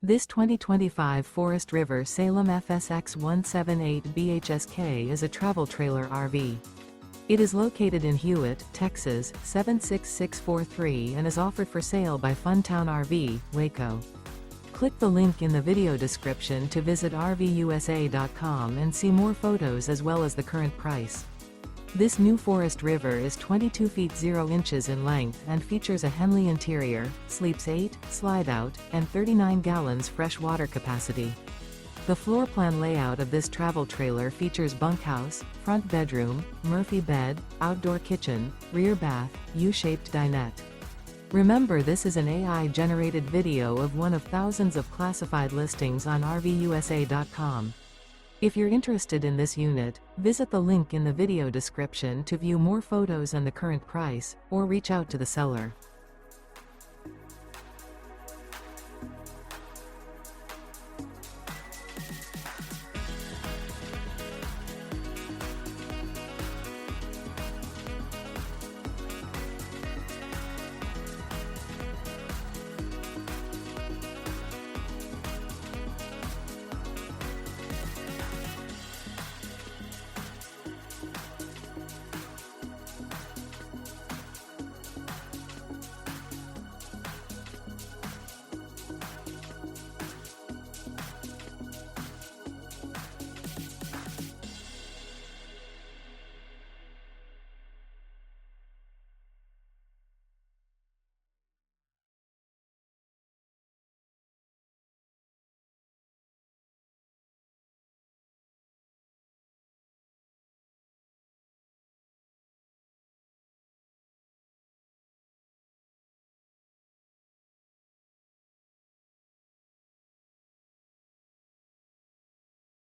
This 2025 Forest River Salem FSX 178 BHSK is a travel trailer RV. It is located in Hewitt, Texas 76643 and is offered for sale by Funtown RV, Waco. Click the link in the video description to visit RVUSA.com and see more photos as well as the current price. This new Forest River is 22 feet 0 inches in length and features a HENLEY interior, sleeps 8, slide-out, and 39 gallons fresh water capacity. The floor plan layout of this travel trailer features bunkhouse, front bedroom, Murphy bed, outdoor kitchen, rear bath, U-shaped dinette. Remember, this is an AI-generated video of one of thousands of classified listings on RVUSA.com. If you're interested in this unit, visit the link in the video description to view more photos and the current price, or reach out to the seller.